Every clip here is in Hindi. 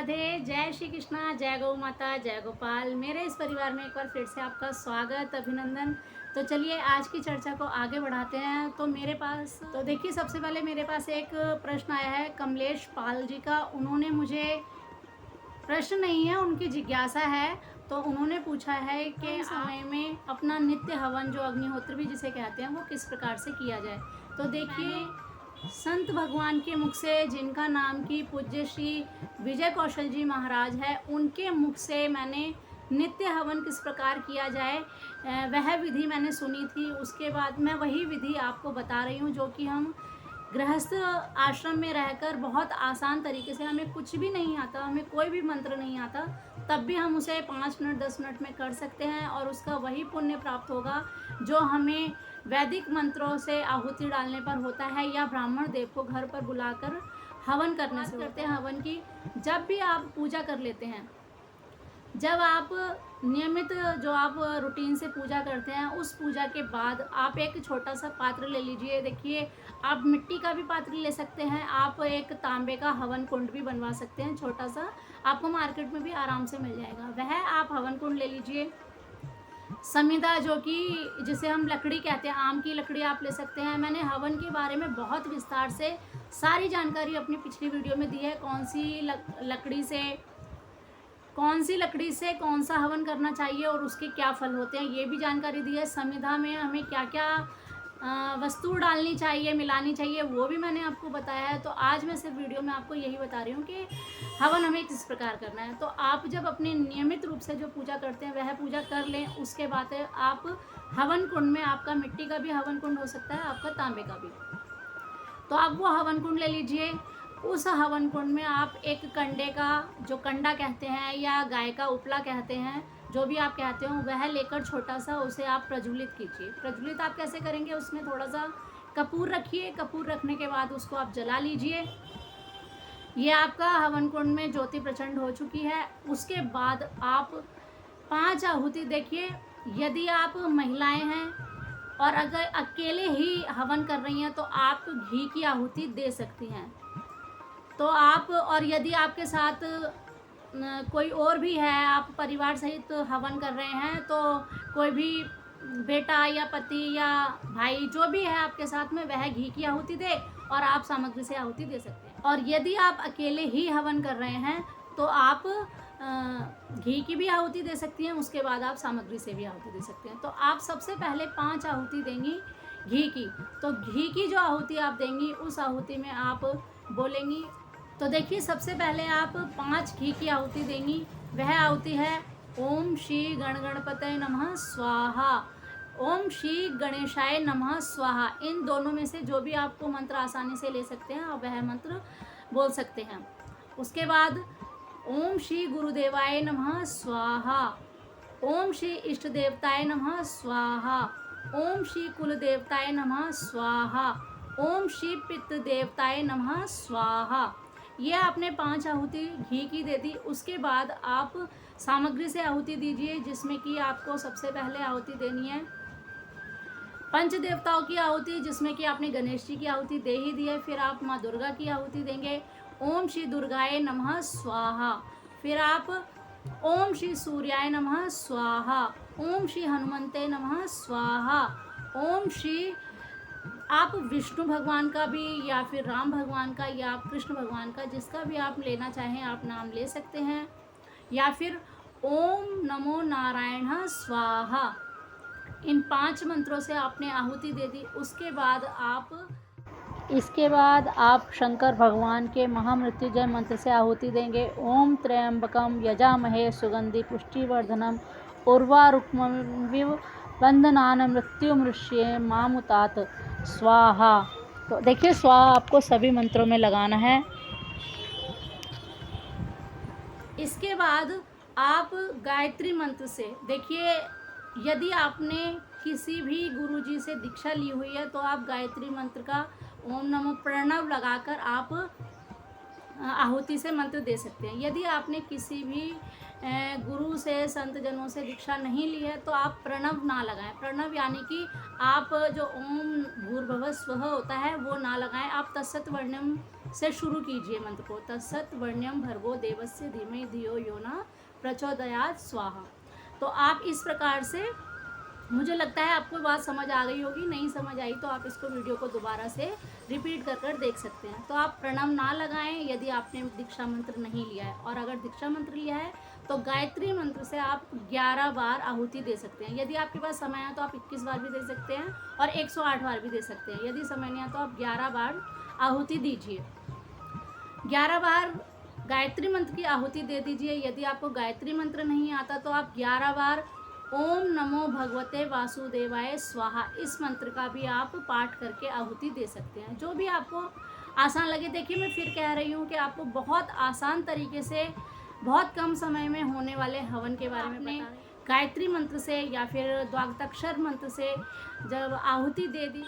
राधे। जय श्री कृष्णा, जय गौ माता, जय गोपाल। मेरे इस परिवार में एक बार फिर से आपका स्वागत, अभिनंदन। तो चलिए आज की चर्चा को आगे बढ़ाते हैं। तो मेरे पास देखिए, सबसे पहले मेरे पास एक प्रश्न आया है कमलेश पाल जी का। उन्होंने मुझे, प्रश्न नहीं है, उनकी जिज्ञासा है। तो उन्होंने पूछा है कि समय में अपना नित्य हवन, जो अग्निहोत्र भी जिसे कहते हैं, वो किस प्रकार से किया जाए। तो देखिए, संत भगवान के मुख से, जिनका नाम की पूज्य श्री विजय कौशल जी महाराज है, उनके मुख से मैंने नित्य हवन किस प्रकार किया जाए वह विधि मैंने सुनी थी। उसके बाद मैं वही विधि आपको बता रही हूँ, जो कि हम गृहस्थ आश्रम में रहकर बहुत आसान तरीके से, हमें कुछ भी नहीं आता, हमें कोई भी मंत्र नहीं आता, तब भी हम उसे 5 मिनट 10 मिनट में कर सकते हैं और उसका वही पुण्य प्राप्त होगा जो हमें वैदिक मंत्रों से आहुति डालने पर होता है, या ब्राह्मण देव को घर पर बुलाकर हवन करने से करते हैं। हवन की जब भी आप पूजा कर लेते हैं, जब आप नियमित, जो आप रूटीन से पूजा करते हैं, उस पूजा के बाद आप एक छोटा सा पात्र ले लीजिए। देखिए, आप मिट्टी का भी पात्र ले सकते हैं, आप एक तांबे का हवन कुंड भी बनवा सकते हैं, छोटा सा, आपको मार्केट में भी आराम से मिल जाएगा। वह आप हवन कुंड ले लीजिए। समिधा, जो कि जिसे हम लकड़ी कहते हैं, आम की लकड़ी आप ले सकते हैं। मैंने हवन के बारे में बहुत विस्तार से सारी जानकारी अपनी पिछली वीडियो में दी है। कौन सी लकड़ी से कौन सा हवन करना चाहिए और उसके क्या फल होते हैं, ये भी जानकारी दी है। समिधा में हमें क्या क्या वस्तु डालनी चाहिए, मिलानी चाहिए, वो भी मैंने आपको बताया है। तो आज मैं सिर्फ वीडियो में आपको यही बता रही हूँ कि हवन हमें किस प्रकार करना है। तो आप जब अपने नियमित रूप से जो पूजा करते हैं वह पूजा कर लें, उसके बाद आप हवन कुंड में, आपका मिट्टी का भी हवन कुंड हो सकता है, आपका तांबे का भी, तो आप वो हवन कुंड ले लीजिए। उस हवन कुंड में आप एक कंडे का, जो कंडा कहते हैं या गाय का उपला कहते हैं, जो भी आप कहते हो, वह लेकर छोटा सा उसे आप प्रज्वलित कीजिए। प्रज्वलित आप कैसे करेंगे, उसमें थोड़ा सा कपूर रखिए। कपूर रखने के बाद उसको आप जला लीजिए। ये आपका हवन कुंड में ज्योति प्रचंड हो चुकी है। उसके बाद आप 5 आहुति, देखिए, यदि आप महिलाएं हैं और अगर अकेले ही हवन कर रही हैं तो आप घी की आहुति दे सकती हैं। तो आप, और यदि आपके साथ कोई और भी है, आप परिवार सहित हवन कर रहे हैं, तो कोई भी बेटा या पति या भाई जो भी है आपके साथ में, वह घी की आहुति दे और आप सामग्री से आहुति दे सकते हैं। और यदि आप अकेले ही हवन कर रहे हैं तो आप घी की भी आहुति दे सकती हैं, उसके बाद आप सामग्री से भी आहुति दे सकते हैं। तो आप सबसे पहले 5 आहुति देंगी घी की। तो घी की जो आहुति आप देंगी, उस आहुति में आप बोलेंगी। तो देखिए, सबसे पहले आप 5 घी की आहुति देंगी। वह आहुति है ओम श्री गणपतये नमः स्वाहा, ओम श्री गणेशाय नमः स्वाहा। इन दोनों में से जो भी आपको मंत्र आसानी से ले सकते हैं, आप वह मंत्र बोल सकते हैं। उसके बाद ओम श्री गुरुदेवाय नमः स्वाहा, ओम श्री इष्ट देवताय नमः स्वाहा, ओम श्री कुल देवताय नमः स्वाहा, ओम श्री पितृ देवताय नमः स्वाहा। ये आपने 5 आहुति घी की दे दी। उसके बाद आप सामग्री से आहुति दीजिए, जिसमें कि आपको सबसे पहले आहुति देनी है पंच देवताओं की आहुति, जिसमें कि आपने गणेश जी की आहुति दे ही दी है। फिर आप माँ दुर्गा की आहुति देंगे, ओम श्री दुर्गाय नमः स्वाहा। फिर आप ओम श्री सूर्याय नमः स्वाहा, ओम श्री हनुमंते नमः स्वाहा, ओम श्री, आप विष्णु भगवान का भी या फिर राम भगवान का या कृष्ण भगवान का, जिसका भी आप लेना चाहें आप नाम ले सकते हैं, या फिर ओम नमो नारायण स्वाहा। इन 5 मंत्रों से आपने आहुति दे दी। इसके बाद आप शंकर भगवान के महामृत्युंजय मंत्र से आहुति देंगे। ओम त्र्यंबकम यजामहे सुगंधि पुष्टिवर्धनम उर्वारुकमिव बंधनान मृत्युमृष्ये मामुतात स्वाहा। तो देखिए, स्वाहा आपको सभी मंत्रों में लगाना है। इसके बाद आप गायत्री मंत्र से, देखिए, यदि आपने किसी भी गुरुजी से दीक्षा ली हुई है तो आप गायत्री मंत्र का ओम नमो प्रणव लगाकर आप आहुति से मंत्र दे सकते हैं। यदि आपने किसी भी गुरु से, संत जनों से दीक्षा नहीं ली है तो आप प्रणव ना लगाएं। प्रणव यानी कि आप जो ओम भूर्भुवः स्वः होता है वो ना लगाएं। आप तत्सत वर्ण्यम से शुरू कीजिए मंत्र को। तत्सत वर्ण्यम भर्गो देवस्य धीमहि धियो यो न प्रचोदयात् स्वाहा। तो आप इस प्रकार से, मुझे लगता है आपको बात समझ आ गई होगी। नहीं समझ आई तो आप इसको वीडियो को दोबारा से रिपीट कर देख सकते हैं। तो आप प्रणव ना लगाएं यदि आपने दीक्षा मंत्र नहीं लिया है, और अगर दीक्षा मंत्र लिया है तो गायत्री मंत्र से आप 11 बार आहुति दे सकते हैं। यदि आपके पास समय है तो आप 21 बार भी दे सकते हैं और 108 बार भी दे सकते हैं। यदि समय नहीं है तो आप 11 बार आहुति दीजिए। 11 बार गायत्री मंत्र की आहुति दे दीजिए। यदि आपको गायत्री मंत्र नहीं आता तो आप 11 बार ओम नमो भगवते वासुदेवाय स्वाहा, इस मंत्र का भी आप पाठ करके आहुति दे सकते हैं। जो भी आपको आसान लगे। देखिए मैं फिर कह रही हूँ कि आपको बहुत आसान तरीके से बहुत कम समय में होने वाले हवन के बारे में बता। गायत्री मंत्र से या फिर द्वादशाक्षर मंत्र से जब आहुति दे दी,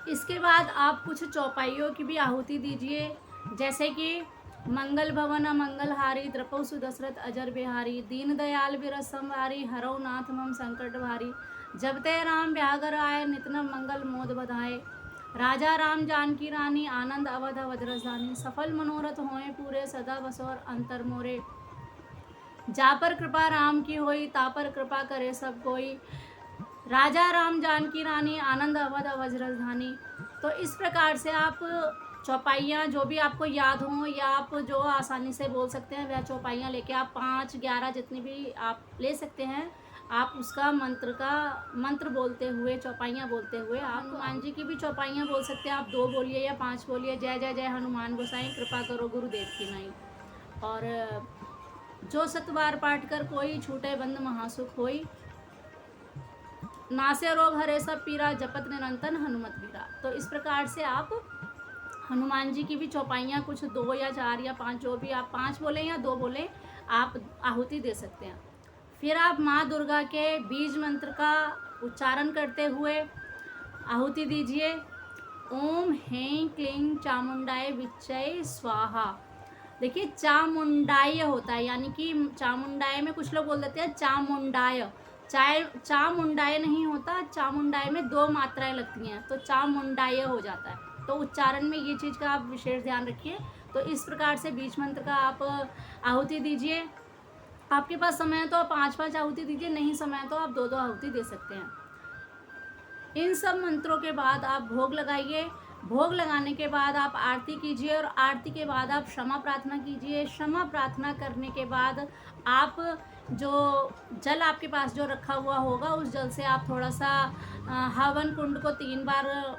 इसके बाद आप कुछ चौपाइयों की भी आहुति दीजिए, जैसे कि मंगल भवन मंगलहारी द्रपौ सुदशरथ अजर बिहारी दीन दयाल विरस संवारी हरौ नाथ मम संकट भारी जब ते राम ब्यागर आए नितनम मंगल मोद बधाए राजा राम जानकी रानी आनंद अवध अवध राजधानी सफल मनोरथ होए पूरे सदा बसोर अंतर मोरे जा पर कृपा राम की होई ता पर कृपा करे सब कोई राजा राम जानकी रानी आनंद अवध अवध राजधानी। तो इस प्रकार से आप चौपाइयाँ जो भी आपको याद हों या आप जो आसानी से बोल सकते हैं वह चौपाइयाँ लेके आप 5, 11 जितनी भी आप ले सकते हैं, आप उसका मंत्र बोलते हुए, चौपाइयाँ बोलते हुए आप हनुमान जी की भी चौपाइयाँ बोल सकते हैं। आप 2 बोलिए या 5 बोलिए। जय जय जय हनुमान गोसाई कृपा करो गुरुदेव की नाई। और जो सतबार पाठ कर कोई छूटे बंद महासुख होई नासे रोग हरे सब पीरा जपत निरंतर हनुमत बीरा। तो इस प्रकार से आप हनुमान जी की भी चौपाइयाँ कुछ 2 या 4 या 5, जो भी आप 5 बोलें या 2 बोलें, आप आहुति दे सकते हैं। फिर आप माँ दुर्गा के बीज मंत्र का उच्चारण करते हुए आहुति दीजिए। ओम हैं क्लीं चामुंडाय विच्चय स्वाहा। देखिए चामुंडाय होता है, यानी कि चामुंडाय में कुछ लोग बोल देते हैं चामुंडाय, चामुंडाय नहीं होता। चामुंडाय में 2 मात्राएं लगती हैं तो चामुंडाय हो जाता है। तो उच्चारण में ये चीज़ का आप विशेष ध्यान रखिए। तो इस प्रकार से बीज मंत्र का आप आहुति दीजिए। आपके पास समय है तो आप 5-5 आहुति दीजिए, नहीं समय है तो आप 2-2 आहुति दे सकते हैं। इन सब मंत्रों के बाद आप भोग लगाइए। भोग लगाने के बाद आप आरती कीजिए और आरती के बाद आप क्षमा प्रार्थना कीजिए। क्षमा प्रार्थना करने के बाद आप जो जल आपके पास जो रखा हुआ होगा उस जल से आप थोड़ा सा हवन कुंड को 3 बार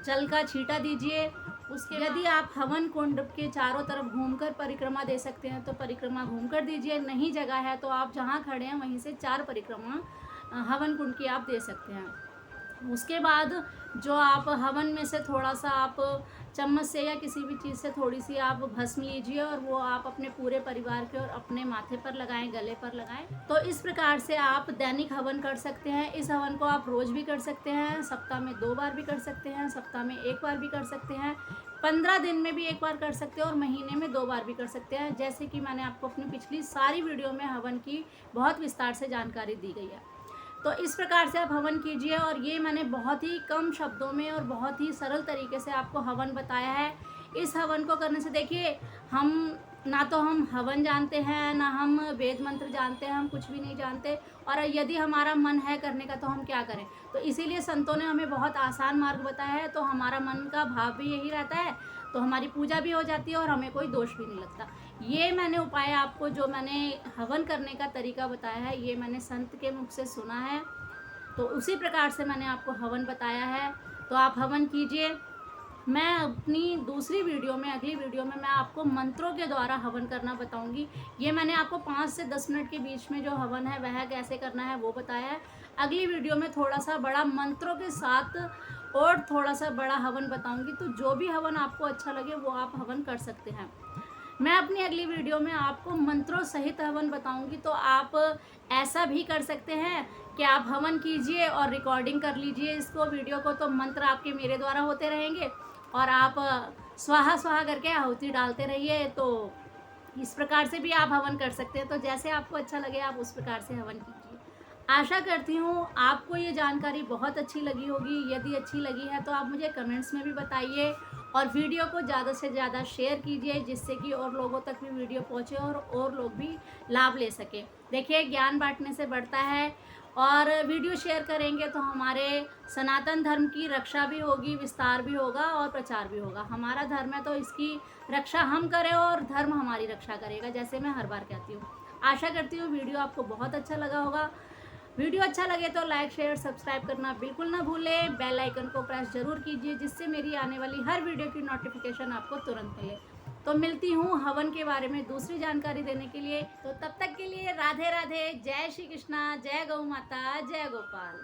जल का छींटा दीजिए। उसके यदि आप हवन कुंड के चारों तरफ घूमकर परिक्रमा दे सकते हैं तो परिक्रमा घूमकर दीजिए। नहीं जगह है तो आप जहाँ खड़े हैं वहीं से 4 परिक्रमा हवन कुंड की आप दे सकते हैं। उसके बाद जो आप हवन में से थोड़ा सा आप चम्मच से या किसी भी चीज़ से थोड़ी सी आप भस्म लीजिए और वो आप अपने पूरे परिवार के और अपने माथे पर लगाएं, गले पर लगाएं। तो इस प्रकार से आप दैनिक हवन कर सकते हैं। इस हवन को आप रोज़ भी कर सकते हैं, सप्ताह में 2 बार भी कर सकते हैं, सप्ताह में 1 बार भी कर सकते हैं, 15 दिन में भी 1 बार कर सकते हैं और महीने में 2 बार भी कर सकते हैं। जैसे कि मैंने आपको अपनी पिछली सारी वीडियो में हवन की बहुत विस्तार से जानकारी दी गई है। तो इस प्रकार से आप हवन कीजिए। और ये मैंने बहुत ही कम शब्दों में और बहुत ही सरल तरीके से आपको हवन बताया है। इस हवन को करने से देखिए हम ना तो हम हवन जानते हैं, ना हम वेद मंत्र जानते हैं, हम कुछ भी नहीं जानते। और यदि हमारा मन है करने का तो हम क्या करें। तो इसीलिए संतों ने हमें बहुत आसान मार्ग बताया है। तो हमारा मन का भाव भी यही रहता है, तो हमारी पूजा भी हो जाती है और हमें कोई दोष भी नहीं लगता। ये मैंने उपाय आपको, जो मैंने हवन करने का तरीका बताया है, ये मैंने संत के मुख से सुना है। तो उसी प्रकार से मैंने आपको हवन बताया है। तो आप हवन कीजिए। मैं अपनी दूसरी वीडियो में, अगली वीडियो में मैं आपको मंत्रों के द्वारा हवन करना बताऊंगी। ये मैंने आपको 5 से 10 मिनट के बीच में जो हवन है वह कैसे करना है वो बताया है। अगली वीडियो में थोड़ा सा बड़ा मंत्रों के साथ और थोड़ा सा बड़ा हवन बताऊंगी। तो जो भी हवन आपको अच्छा लगे वो आप हवन कर सकते हैं। मैं अपनी अगली वीडियो में आपको मंत्रों सहित हवन बताऊंगी। तो आप ऐसा भी कर सकते हैं कि आप हवन कीजिए और रिकॉर्डिंग कर लीजिए इसको, वीडियो को। तो मंत्र आपके मेरे द्वारा होते रहेंगे और आप स्वाहा स्वाहा करके आहुति डालते रहिए। तो इस प्रकार से भी आप हवन कर सकते हैं। तो जैसे आपको अच्छा लगे आप उस प्रकार से हवन कीजिए। आशा करती हूँ आपको ये जानकारी बहुत अच्छी लगी होगी। यदि अच्छी लगी है तो आप मुझे कमेंट्स में भी बताइए और वीडियो को ज़्यादा से ज़्यादा शेयर कीजिए, जिससे कि और लोगों तक भी वीडियो पहुँचे और लोग भी लाभ ले सकें। देखिए, ज्ञान बांटने से बढ़ता है और वीडियो शेयर करेंगे तो हमारे सनातन धर्म की रक्षा भी होगी, विस्तार भी होगा और प्रचार भी होगा। हमारा धर्म है तो इसकी रक्षा हम करें और धर्म हमारी रक्षा करेगा, जैसे मैं हर बार कहती हूँ। आशा करती हूँ वीडियो आपको बहुत अच्छा लगा होगा। वीडियो अच्छा लगे तो लाइक शेयर सब्सक्राइब करना बिल्कुल ना भूलें। बेल आइकन को प्रेस जरूर कीजिए, जिससे मेरी आने वाली हर वीडियो की नोटिफिकेशन आपको तुरंत मिले। तो मिलती हूँ हवन के बारे में दूसरी जानकारी देने के लिए। तो तब तक के लिए राधे राधे, जय श्री कृष्णा, जय गौ माता, जय गोपाल।